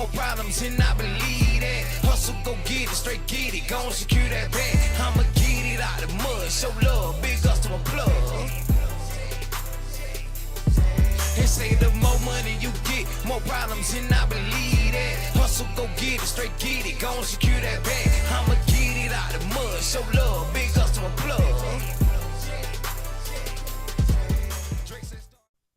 more problems and I believe that. Hustle, go get it, straight get it, gon' secure that bag. I'ma get it out the mud, show love, big gusto and plug. And say the more money you get, more problems and I believe that. Hustle, go get it, straight get it, gon' secure that bag. I'ma get it out the mud, show love, big gusto and plug.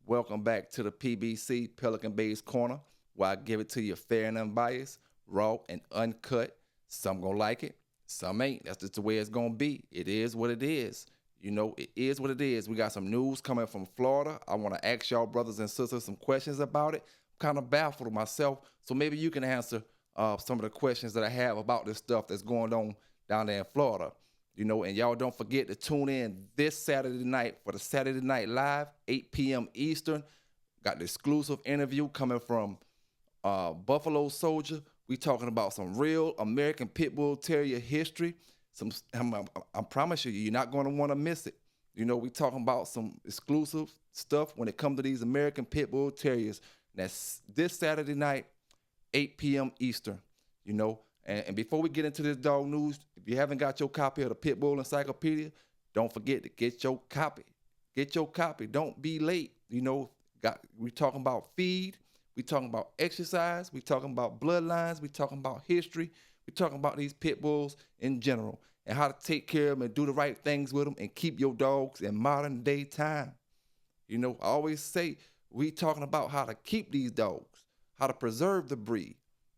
Welcome back to the PBC, Pelican Bay's Corner, where I give it to you fair and unbiased, raw and uncut. Some gonna like it, some ain't. That's just the way it's gonna be. It is what it is. You know, it is what it is. We got some news coming from Florida. I want to ask y'all brothers and sisters some questions about it. I'm kind of baffled myself, so maybe you can answer some of the questions that I have about this stuff that's going on down there in Florida. You know, and y'all don't forget to tune in this Saturday night for the Saturday Night Live, 8 p.m. Eastern. Got the exclusive interview coming from Buffalo Soldier. We talking about some real American Pit Bull Terrier history. I promise you, you're not going to want to miss it. You know, we talking about some exclusive stuff when it comes to these American Pit Bull Terriers. That's this Saturday night, 8 p.m. Eastern, you know. And before we get into this dog news, if you haven't got your copy of the Pit Bull Encyclopedia, don't forget to get your copy. Get your copy. Don't be late. You know, we talking about feed. We talking about exercise. We talking about bloodlines. We talking about history. We talking about these pit bulls in general and how to take care of them and do the right things with them and keep your dogs in modern day time. You know, I always say we talking about how to keep these dogs, how to preserve the breed,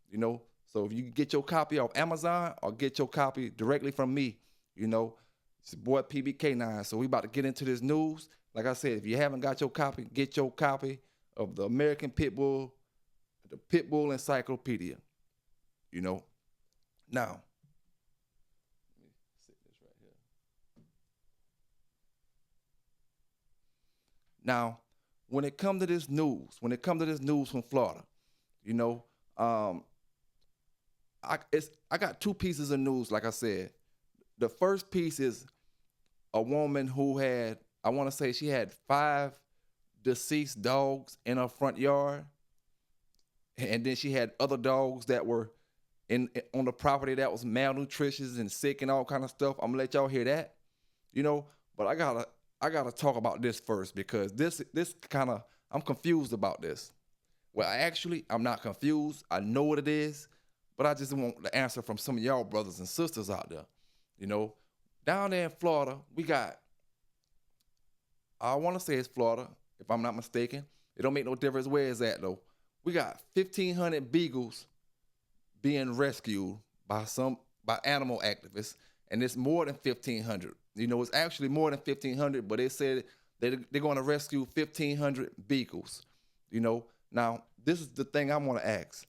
you know. So if you get your copy off Amazon or get your copy directly from me, you know, it's your boy PB K9s. So we about to get into this news. Like I said, if you haven't got your copy, get your copy of the American Pit Bull, the Pit Bull Encyclopedia, you know. Now, let me set this right here. Now, when it comes to this news from Florida, you know, I got two pieces of news, like I said. The first piece is a woman who had, I want to say she had 5 deceased dogs in her front yard. And then she had other dogs that were on the property that was malnutritious and sick and all kind of stuff. I'm gonna let y'all hear that, you know. But I gotta talk about this first because this kind of, I'm confused about this. Well, I'm not confused. I know what it is. But I just want the answer from some of y'all brothers and sisters out there. You know, down there in Florida, we got, I want to say it's Florida, if I'm not mistaken. It don't make no difference where it's at, though. We got 1,500 Beagles being rescued by animal activists, and it's more than 1,500. You know, it's actually more than 1,500, but they said they're going to rescue 1,500 Beagles. You know, now, this is the thing I want to ask.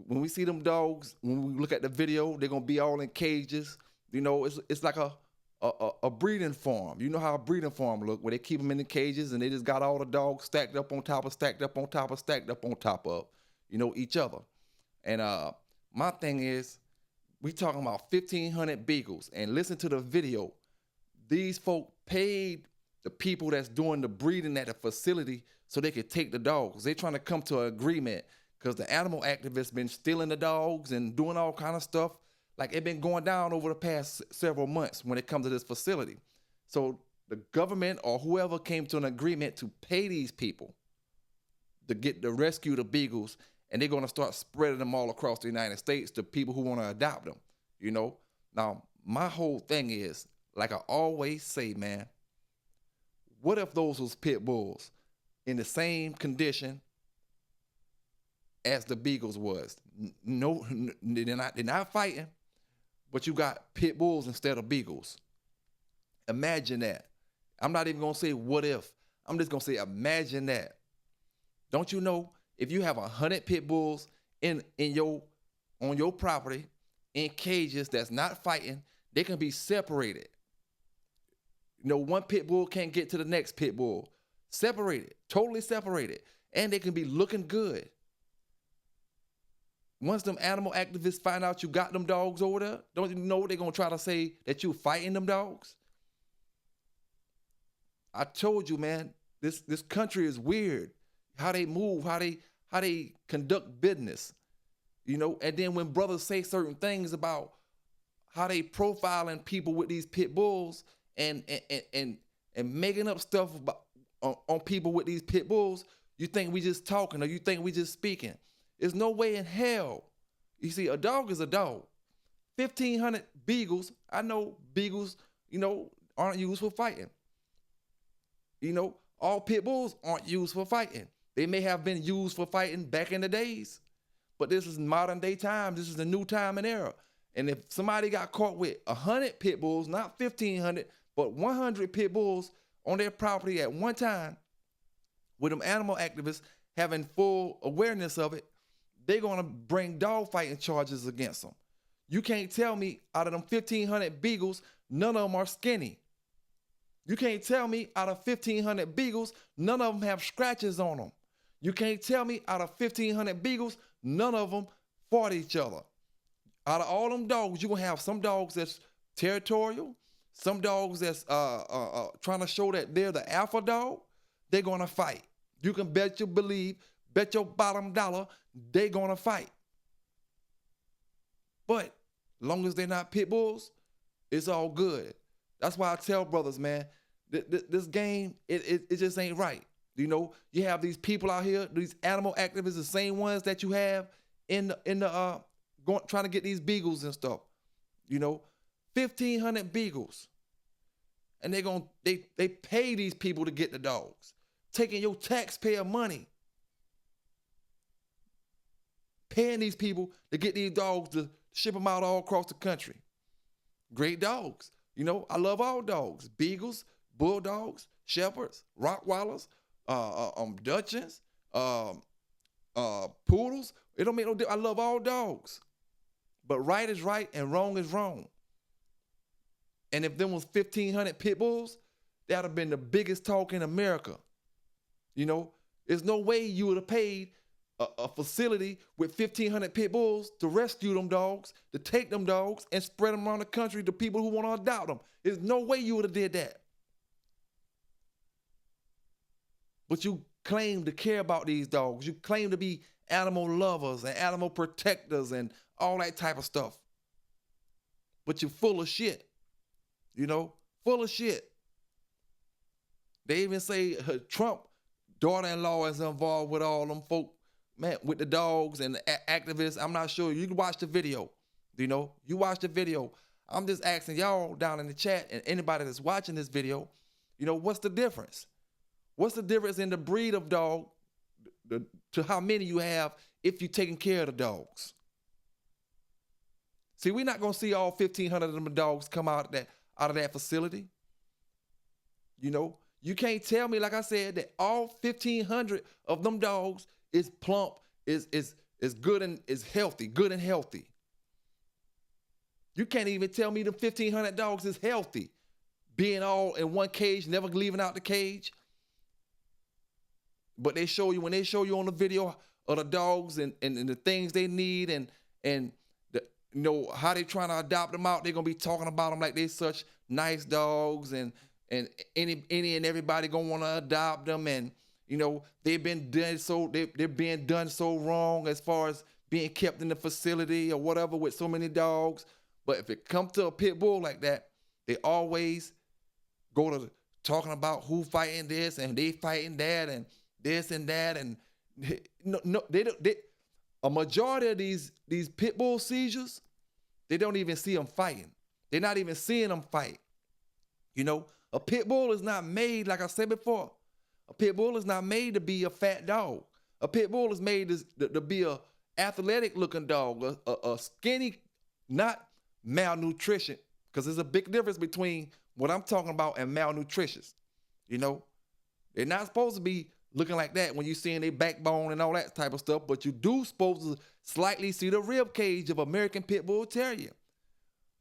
When we see them dogs, when we look at the video, they're gonna be all in cages. You know, it's like a breeding farm. You know how a breeding farm look, where they keep them in the cages and they just got all the dogs stacked up on top of, stacked up on top of, stacked up on top of, you know, each other. And my thing is, we talking about 1,500 Beagles, and listen to the video. These folk paid the people that's doing the breeding at the facility so they could take the dogs. They trying to come to an agreement. Because the animal activists been stealing the dogs and doing all kind of stuff. Like, it been going down over the past several months when it comes to this facility. So the government or whoever came to an agreement to pay these people to rescue the Beagles, and they're going to start spreading them all across the United States to people who want to adopt them, you know. Now, my whole thing is, like I always say, man, what if those was pit bulls in the same condition as the Beagles was? No, they're not fighting, but you got pit bulls instead of Beagles. Imagine that. I'm not even gonna say what if. I'm just gonna say imagine that. Don't you know, if you have 100 pit bulls on your property in cages that's not fighting, they can be separated. You know, one pit bull can't get to the next pit bull. Separated, totally separated, and they can be looking good. Once them animal activists find out you got them dogs over there, don't you know they're going to try to say that you fighting them dogs? I told you, man, this country is weird. How they move, how they conduct business. You know, and then when brothers say certain things about how they profiling people with these pit bulls and making up stuff about, on people with these pit bulls, you think we just talking or you think we just speaking. There's no way in hell. You see, a dog is a dog. 1,500 Beagles, I know Beagles, you know, aren't used for fighting. You know, all pit bulls aren't used for fighting. They may have been used for fighting back in the days, but this is modern day time. This is the new time and era. And if somebody got caught with 100 pit bulls, not 1,500, but 100 pit bulls on their property at one time, with them animal activists having full awareness of it, they're gonna bring dog fighting charges against them. You can't tell me out of them 1,500 Beagles, none of them are skinny. You can't tell me out of 1,500 Beagles, none of them have scratches on them. You can't tell me out of 1,500 Beagles, none of them fought each other. Out of all them dogs, you're gonna have some dogs that's territorial, some dogs that's trying to show that they're the alpha dog. They're gonna fight. You can bet your bottom dollar, they're gonna fight. But long as they're not pit bulls, it's all good. That's why I tell brothers, man, this game, it just ain't right. You know, you have these people out here, these animal activists, the same ones that you have in the trying to get these Beagles and stuff. You know, 1,500 Beagles, and they pay these people to get the dogs, taking your taxpayer money, paying these people to get these dogs to ship them out all across the country. Great dogs. You know, I love all dogs. Beagles, bulldogs, shepherds, Rottweilers, Dachshunds, poodles. It don't make no difference. I love all dogs. But right is right and wrong is wrong. And if there was 1,500 pit bulls, that would have been the biggest talk in America. You know, there's no way you would have paid a facility with 1,500 pit bulls to rescue them dogs, to take them dogs and spread them around the country to people who want to adopt them. There's no way you would have did that. But you claim to care about these dogs. You claim to be animal lovers and animal protectors and all that type of stuff. But you're full of shit. You know, full of shit. They even say her Trump daughter-in-law is involved with all them folk, man, with the dogs and the activists. I'm not sure. You can watch the video. You know, you watch the video. I'm just asking y'all down in the chat and anybody that's watching this video, you know, what's the difference? What's the difference in the breed of dog to how many you have if you're taking care of the dogs? See, we're not going to see all 1,500 of them dogs come out of that facility. You know, you can't tell me, like I said, that all 1,500 of them dogs is plump, is good and is healthy, good and healthy. You can't even tell me the 1,500 dogs is healthy, being all in one cage, never leaving out the cage. But they show you, when they show you on the video of the dogs and the things they need and the, you know, how they trying to adopt them out, they're gonna be talking about them like they such nice dogs and any and everybody gonna want to adopt them, and you know they're being done so wrong as far as being kept in the facility or whatever with so many dogs. But if it comes to a pit bull like that, they always go to talking about who fighting this and they fighting that and this and that, and a majority of these pit bull seizures, they don't even see them fighting. They're not even seeing them fight. You know, a pit bull is not made, like I said before, a pit bull is not made to be a fat dog. A pit bull is made to be a athletic looking dog, a skinny, not malnutrition, because there's a big difference between what I'm talking about and malnutritious. You know, they're not supposed to be looking like that when you're seeing their backbone and all that type of stuff, but you do supposed to slightly see the rib cage of American Pit Bull Terrier.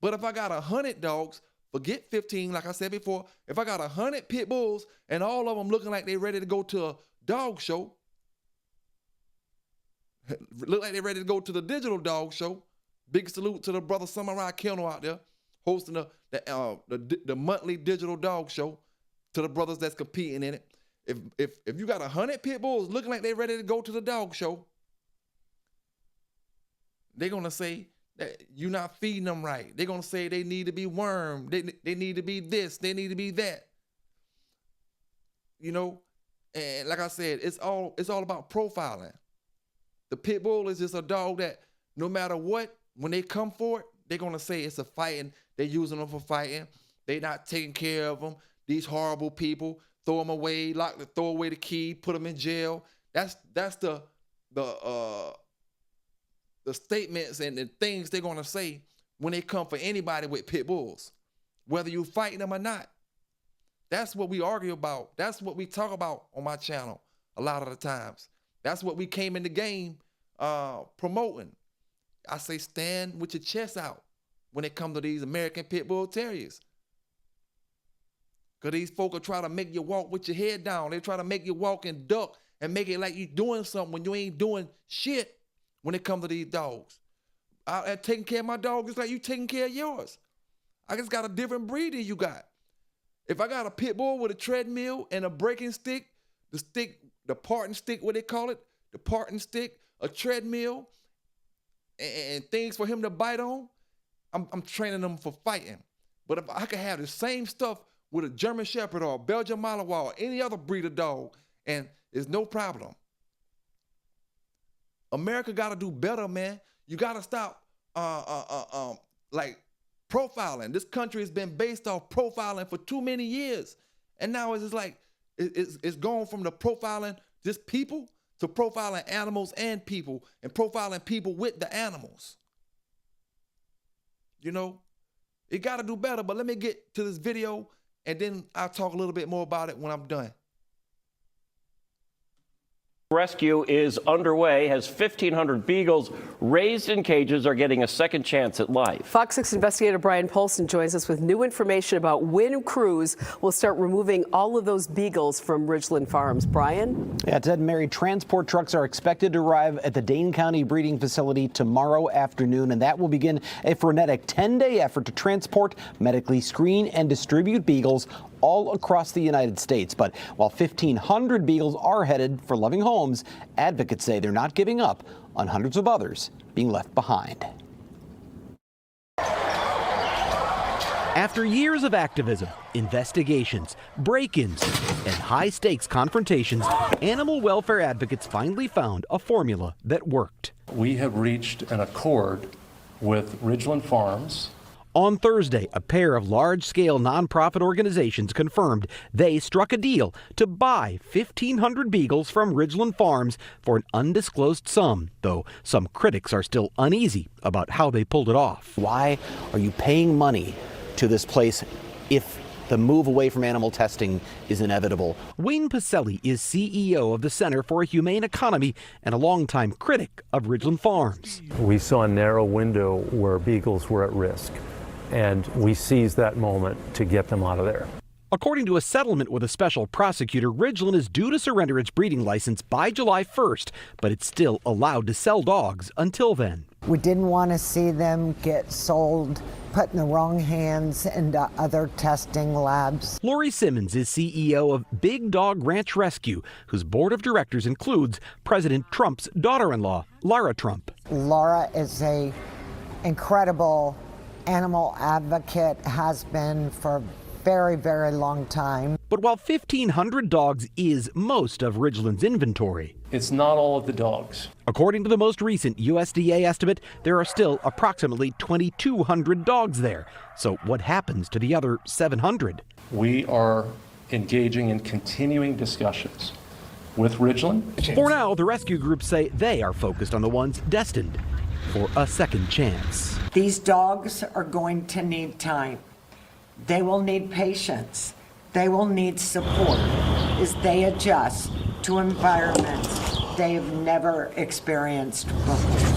But if I got 100 dogs, forget 15, like I said before, if I got 100 pit bulls and all of them looking like they ready to go to a dog show, look like they ready to go to the digital dog show, big salute to the brother Samurai Kennel out there hosting the monthly digital dog show, to the brothers that's competing in it. If you got 100 pit bulls looking like they ready to go to the dog show, They're going to say that you're not feeding them right. They're going to say they need to be wormed. They need to be this. They need to be that. You know, and like I said, it's all about profiling. The pit bull is just a dog that no matter what, when they come for it, they're going to say it's a fighting. They're using them for fighting. They're not taking care of them. These horrible people, throw them away, throw away the key, put them in jail. That's the statements and the things they're going to say when they come for anybody with pit bulls, whether you're fighting them or not. That's what we argue about. That's what we talk about on my channel a lot of the times. That's what we came in the game promoting. I say stand with your chest out when it comes to these American Pit Bull Terriers. Because these folk will try to make you walk with your head down. They try to make you walk and duck and make it like you're doing something when you ain't doing shit when it comes to these dogs. Taking care of my dog is like you taking care of yours. I just got a different breed than you got. If I got a pit bull with a treadmill and a braking stick, the parting stick, what they call it, the parting stick, a treadmill, and things for him to bite on, I'm training them for fighting. But if I could have the same stuff with a German Shepherd or a Belgian Malinois or any other breed of dog, and it's no problem. America got to do better, man. You got to stop like profiling. This country has been based off profiling for too many years. And now it's just like, it's gone from the profiling just people to profiling animals and people and profiling people with the animals. You know, it got to do better, but let me get to this video and then I'll talk a little bit more about it when I'm done. Rescue is underway as 1,500 beagles raised in cages are getting a second chance at life. Fox 6 investigator Brian Polston joins us with new information about when crews will start removing all of those beagles from Ridgeland Farms. Brian? Yeah, Ted and Mary, transport trucks are expected to arrive at the Dane County breeding facility tomorrow afternoon, and that will begin a frenetic 10-day effort to transport, medically screen, and distribute beagles all across the United States. But while 1,500 beagles are headed for loving homes, advocates say they're not giving up on hundreds of others being left behind. After years of activism, investigations, break-ins, and high-stakes confrontations, animal welfare advocates finally found a formula that worked. We have reached an accord with Ridgeland Farms. On Thursday, a pair of large-scale nonprofit organizations confirmed they struck a deal to buy 1,500 beagles from Ridgeland Farms for an undisclosed sum, though some critics are still uneasy about how they pulled it off. Why are you paying money to this place if the move away from animal testing is inevitable? Wayne Pacelli is CEO of the Center for a Humane Economy and a longtime critic of Ridgeland Farms. We saw a narrow window where beagles were at risk, and we seized that moment to get them out of there. According to a settlement with a special prosecutor, Ridgeland is due to surrender its breeding license by July 1st, but it's still allowed to sell dogs until then. We didn't want to see them get sold, put in the wrong hands into other testing labs. Lori Simmons is CEO of Big Dog Ranch Rescue, whose board of directors includes President Trump's daughter-in-law, Lara Trump. Laura is an incredible animal advocate, has been for a very, very long time. But while 1,500 dogs is most of Ridgeland's inventory, It's not all of the dogs. according to the most recent USDA estimate, there are still approximately 2,200 dogs there. So what happens to the other 700? We are engaging in continuing discussions with Ridgeland. For now, the rescue groups say they are focused on the ones destined for a second chance. These dogs are going to need time. They will need patience. They will need support as they adjust to environments they have never experienced before.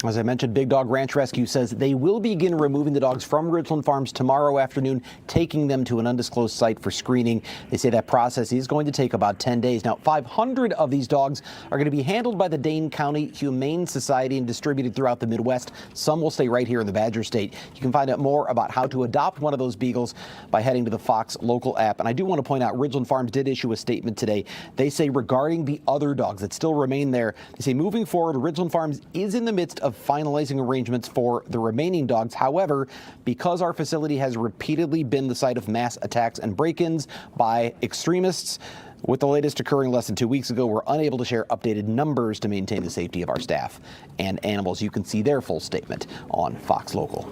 As I mentioned, Big Dog Ranch Rescue says they will begin removing the dogs from Ridgeland Farms tomorrow afternoon, taking them to an undisclosed site for screening. They say that process is going to take about 10 days. Now, 500 of these dogs are going to be handled by the Dane County Humane Society and distributed throughout the Midwest. Some will stay right here in the Badger State. You can find out more about how to adopt one of those beagles by heading to the Fox Local app. And I do want to point out, Ridgeland Farms did issue a statement today. They say regarding the other dogs that still remain there, they say moving forward, Ridgeland Farms is in the midst of finalizing arrangements for the remaining dogs. However, because our facility has repeatedly been the site of mass attacks and break-ins by extremists, with the latest occurring less than 2 weeks ago, we're unable to share updated numbers to maintain the safety of our staff and animals. You can see their full statement on Fox Local.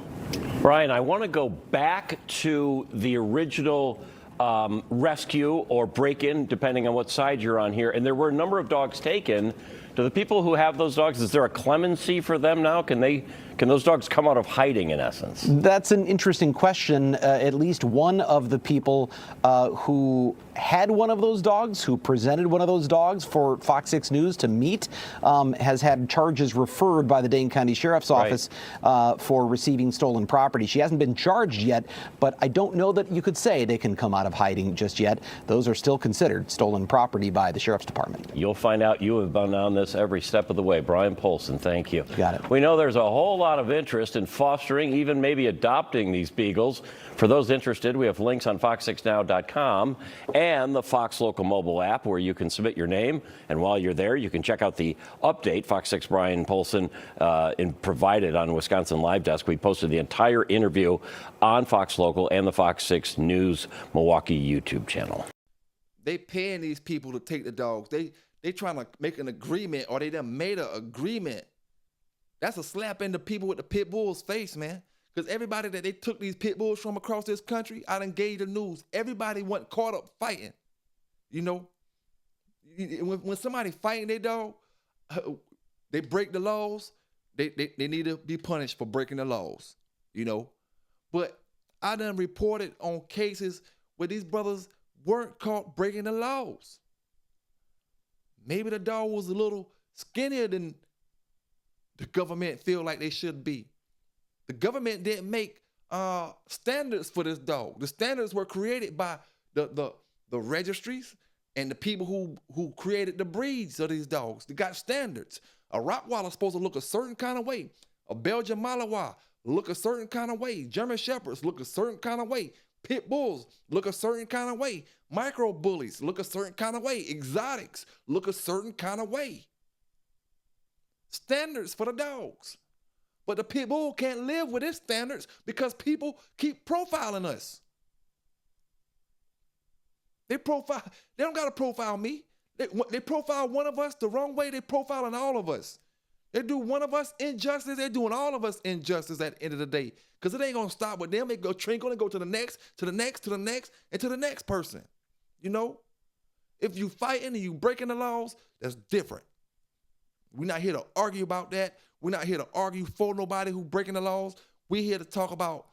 Brian, I want to go back to the original rescue or break-in, depending on what side you're on here. And there were a number of dogs taken. Do the people who have those dogs, is there a clemency for them now? Can those dogs come out of hiding, in essence? That's an interesting question. At least one of the people who had one of those dogs, who presented one of those dogs for Fox 6 News to meet, has had charges referred by the Dane County Sheriff's Office for receiving stolen property. She hasn't been charged yet, but I don't know that you could say they can come out of hiding just yet. Those are still considered stolen property by the Sheriff's Department. You'll find out. You have been on this every step of the way. Brian Polson, thank you. Got it. We know there's a whole lot of interest in fostering, even maybe adopting these beagles. For those interested, we have links on fox6now.com and the Fox Local mobile app where you can submit your name. And while you're there, you can check out the update Fox 6 Brian Polson provided on Wisconsin Live Desk. We posted the entire interview on Fox Local and the Fox 6 News Milwaukee YouTube channel. They paying these people to take the dogs. They trying to make an agreement, or they done made an agreement. That's a slap in the people with the pit bulls face, man. Because everybody that they took these pit bulls from across this country, I done gave the news. Everybody wasn't caught up fighting. You know, when somebody fighting their dog, they break the laws. They need to be punished for breaking the laws. You know, but I done reported on cases where these brothers weren't caught breaking the laws. Maybe the dog was a little skinnier than the government feel like they should be. The government didn't make standards for this dog. The standards were created by the registries and the people who created the breeds of these dogs. They got standards. A Rottweiler is supposed to look a certain kind of way. A Belgian Malinois look a certain kind of way. German Shepherds look a certain kind of way. Pit bulls look a certain kind of way. Micro bullies look a certain kind of way. Exotics look a certain kind of way. Standards for the dogs. But the pit bull can't live with its standards because people keep profiling us. They don't got to profile me. They profile one of us the wrong way. They profiling all of us. They do one of us injustice. They're doing all of us injustice at the end of the day. Because it ain't going to stop with them. They go trinkle and go to the next, to the next, to the next, and to the next person. You know? If you fighting and you breaking the laws, that's different. We're not here to argue about that. We're not here to argue for nobody who breaking the laws. We're here to talk about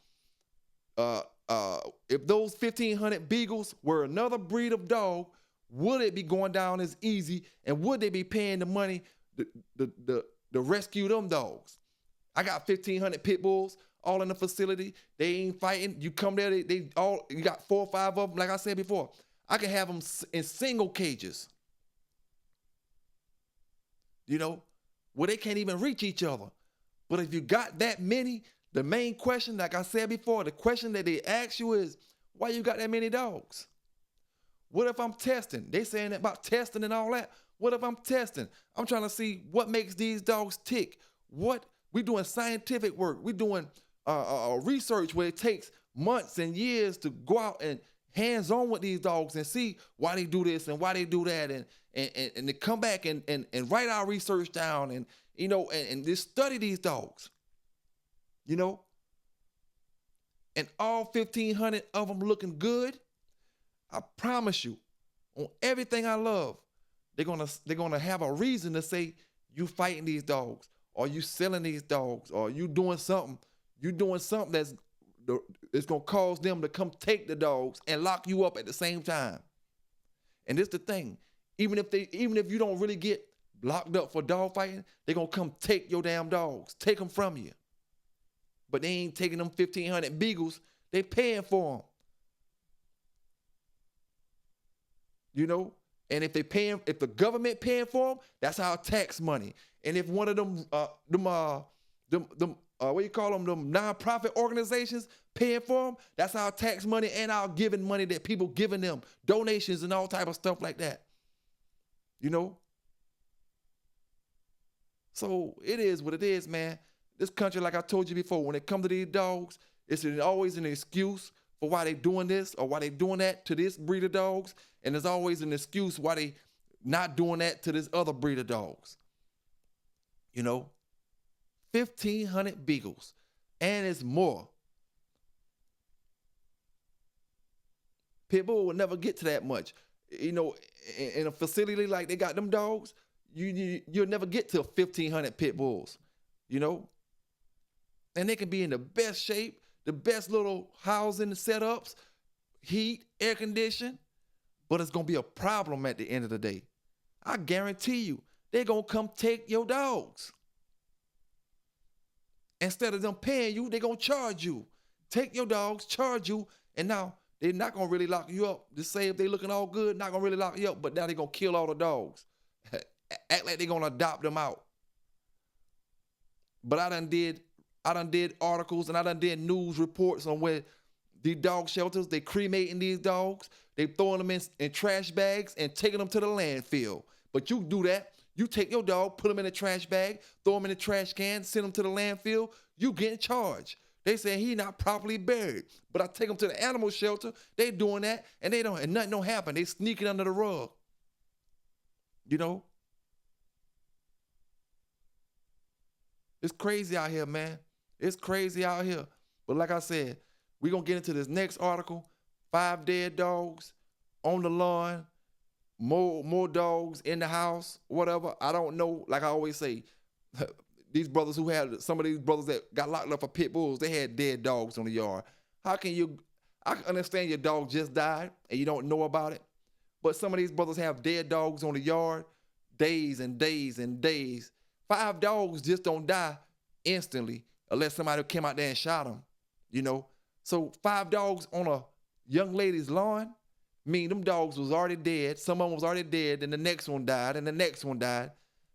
if those 1,500 Beagles were another breed of dog, would it be going down as easy, and would they be paying the money to rescue them dogs? I got 1,500 pit bulls all in the facility. They ain't fighting. You come there, you got 4 or 5 of them. Like I said before, I can have them in single cages. You know, where they can't even reach each other. But if you got that many, the main question, like I said before, the question that they ask you is, why you got that many dogs? What if I'm testing? They saying about testing and all that. What if I'm testing? I'm trying to see what makes these dogs tick. We doing scientific work. We doing research where it takes months and years to go out and hands-on with these dogs and see why they do this and why they do that, and to come back and write our research down and, you know, and just study these dogs, you know. And all 1,500 of them looking good, I promise you, on everything I love, they're gonna have a reason to say you fighting these dogs, or you selling these dogs, or you doing something that's it's gonna cause them to come take the dogs and lock you up at the same time. And this the thing, even if you don't really get locked up for dog fighting, they're going to come take your damn dogs, take them from you. But they ain't taking them 1,500 Beagles. They paying for them. You know? And if the government paying for them, that's our tax money. And if one of them what you call them, them nonprofit organizations paying for them, that's our tax money and our giving money that people giving them, donations and all type of stuff like that. You know? So it is what it is, man. This country, like I told you before, when it comes to these dogs, it's always an excuse for why they doing this or why they doing that to this breed of dogs. And there's always an excuse why they not doing that to this other breed of dogs. You know? 1,500 Beagles. And it's more. Pitbull will never get to that much. You know, in a facility like they got them dogs, you'll never get to 1,500 pit bulls, you know? And they can be in the best shape, the best little housing setups, heat, air conditioning, but it's gonna be a problem at the end of the day. I guarantee you, they're gonna come take your dogs. Instead of them paying you, they're gonna charge you. Take your dogs, charge you, and now they're not gonna really lock you up. Just say if they looking all good, not gonna really lock you up, but now they're gonna kill all the dogs. Act like they're gonna adopt them out. But I done did articles and I done did news reports on where these dog shelters, they cremating these dogs, they throwing them in trash bags and taking them to the landfill. But you do that, you take your dog, put them in a trash bag, throw them in a trash can, send them to the landfill, you getting charged. They say he not properly buried. But I take them to the animal shelter, they doing that, and nothing don't happen. They sneaking under the rug. You know? It's crazy out here, man. It's crazy out here. But like I said, we're going to get into this next article. 5 dead dogs on the lawn, more dogs in the house, whatever. I don't know. Like I always say, these brothers who had, some of these brothers that got locked up for pit bulls, they had dead dogs on the yard. How can you, I understand your dog just died and you don't know about it, but some of these brothers have dead dogs on the yard days and days and days. 5 dogs just don't die instantly unless somebody came out there and shot them, you know? So 5 dogs on a young lady's lawn, them dogs was already dead. Some of them was already dead, and the next one died, and the next one died.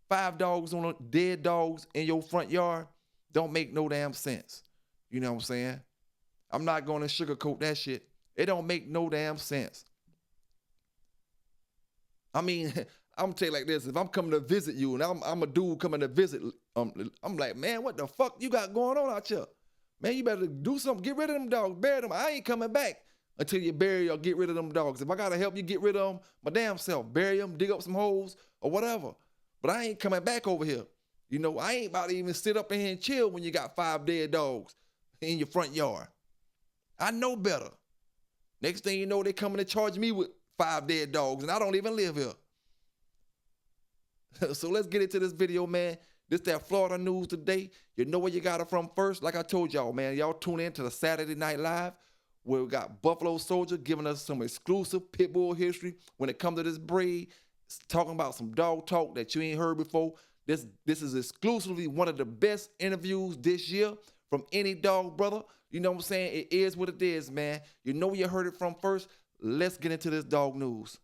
5 dogs on dead dogs in your front yard don't make no damn sense. You know what I'm saying? I'm not going to sugarcoat that shit. It don't make no damn sense. I mean, I'm gonna tell you like this, if I'm coming to visit you and I'm a dude coming to visit, I'm like, man, what the fuck you got going on out here? Man, you better do something, get rid of them dogs, bury them. I ain't coming back until you bury or get rid of them dogs. If I gotta help you get rid of them, my damn self, bury them, dig up some holes or whatever. But I ain't coming back over here. You know, I ain't about to even sit up in here and chill when you got 5 dead dogs in your front yard. I know better. Next thing you know, they coming to charge me with 5 dead dogs and I don't even live here. So let's get into this video, man. This that Florida news today. You know where you got it from first. Like I told y'all, man, y'all tune in to the Saturday Night Live where we got Buffalo Soldier giving us some exclusive pit bull history when it comes to this breed, talking about some dog talk that you ain't heard before. This is exclusively one of the best interviews this year from any dog brother. You know what I'm saying? It is what it is, man. You know where you heard it from first. Let's get into this dog news.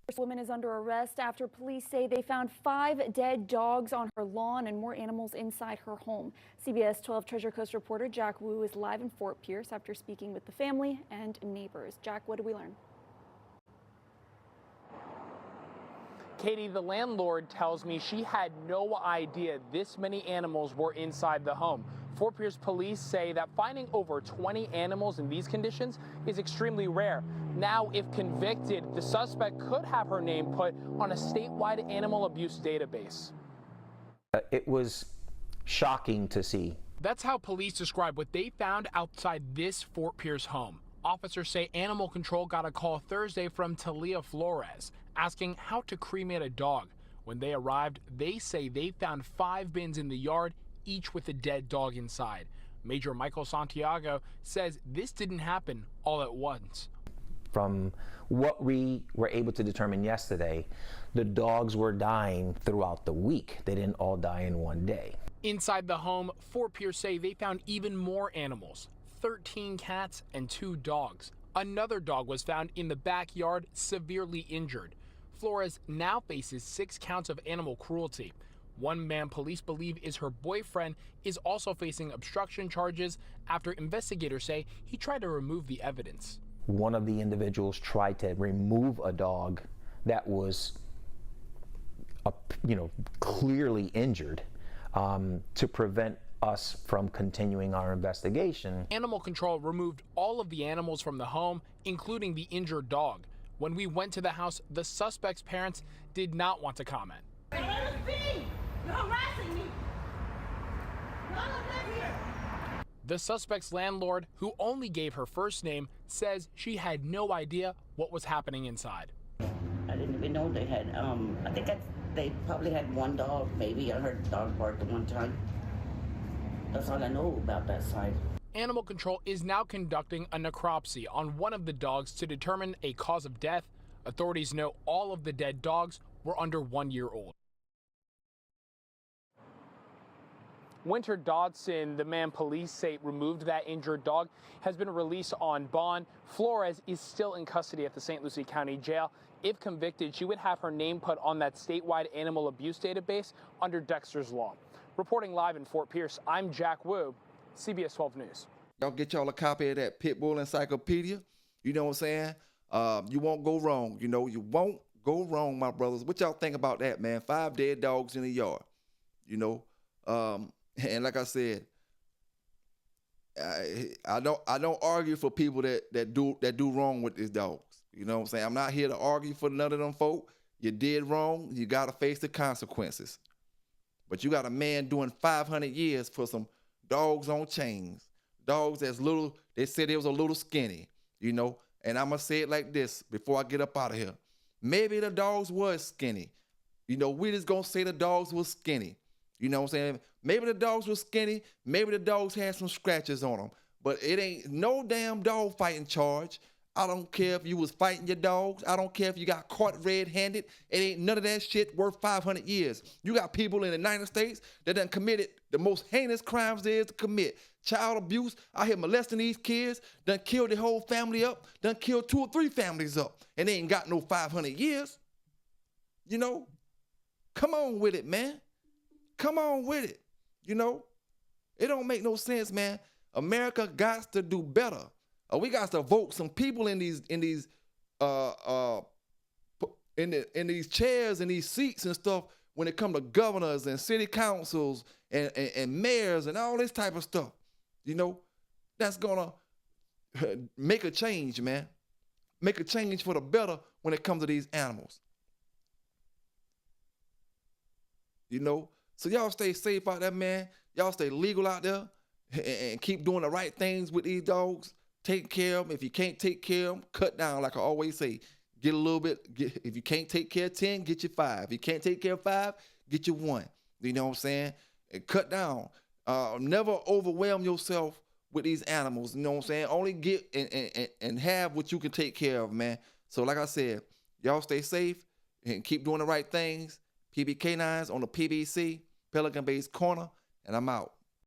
This woman is under arrest after police say they found 5 dead dogs on her lawn and more animals inside her home. CBS 12 Treasure Coast reporter Jack Wu is live in Fort Pierce after speaking with the family and neighbors. Jack, what did we learn? Katie, the landlord tells me she had no idea this many animals were inside the home. Fort Pierce police say that finding over 20 animals in these conditions is extremely rare. Now, if convicted, the suspect could have her name put on a statewide animal abuse database. It was shocking to see. That's how police describe what they found outside this Fort Pierce home. Officers say animal control got a call Thursday from Talia Flores asking how to cremate a dog. When they arrived, they say they found 5 bins in the yard, each with a dead dog inside. Major Michael Santiago says this didn't happen all at once. From what we were able to determine yesterday, the dogs were dying throughout the week. They didn't all die in one day. Inside the home, Fort Pierce say they found even more animals, 13 cats and 2 dogs. Another dog was found in the backyard, severely injured. Flores now faces 6 counts of animal cruelty. One man police believe is her boyfriend is also facing obstruction charges after investigators say he tried to remove the evidence. One of the individuals tried to remove a dog that was, clearly injured to prevent us from continuing our investigation. Animal control removed all of the animals from the home, including the injured dog. When we went to the house, the suspect's parents did not want to comment. You're harassing me. None of them here. The suspect's landlord, who only gave her first name, says she had no idea what was happening inside. I didn't even know they had, I think they probably had one dog, maybe. I heard the dog bark at one time. That's all I know about that side. Animal control is now conducting a necropsy on one of the dogs to determine a cause of death. Authorities know all of the dead dogs were under 1 year old. Winter Dodson, the man police say removed that injured dog, has been released on bond. Flores is still in custody at the St. Lucie County Jail. If convicted, she would have her name put on that statewide animal abuse database under Dexter's Law. Reporting live in Fort Pierce, I'm Jack Wu, CBS 12 News. Y'all get y'all a copy of that Pitbull Encyclopedia. You know what I'm saying? You won't go wrong. You won't go wrong, my brothers. What y'all think about that, man? 5 dead dogs in the yard. And like I said, I don't argue for people that do wrong with these dogs. You know what I'm saying? I'm not here to argue for none of them folk. You did wrong. You got to face the consequences. But you got a man doing 500 years for some dogs on chains. Dogs that's little, they said they was a little skinny, And I'm going to say it like this before I get up out of here. Maybe the dogs was skinny. We just going to say the dogs was skinny. You know what I'm saying? Maybe the dogs were skinny. Maybe the dogs had some scratches on them. But it ain't no damn dog fighting charge. I don't care if you was fighting your dogs. I don't care if you got caught red-handed. It ain't none of that shit worth 500 years. You got people in the United States that done committed the most heinous crimes there is to commit. Child abuse, out here molesting these kids, done killed the whole family up, done killed 2 or 3 families up, and they ain't got no 500 years. Come on with it, man. Come on with it. It don't make no sense, man. America got to do better. We got to vote some people in these chairs and these seats and stuff when it come to governors and city councils and mayors and all this type of stuff. That's gonna make a change, man. Make a change for the better when it comes to these animals. So y'all stay safe out there, man. Y'all stay legal out there and keep doing the right things with these dogs. Take care of them. If you can't take care of them, cut down. Like I always say, get a little bit. If you can't take care of 10, get you 5. If you can't take care of 5, get you 1. You know what I'm saying? And cut down. Never overwhelm yourself with these animals. You know what I'm saying? Only get and have what you can take care of, man. So like I said, y'all stay safe and keep doing the right things. PB K9s on the PBC, Pelican Bay Corner, and I'm out.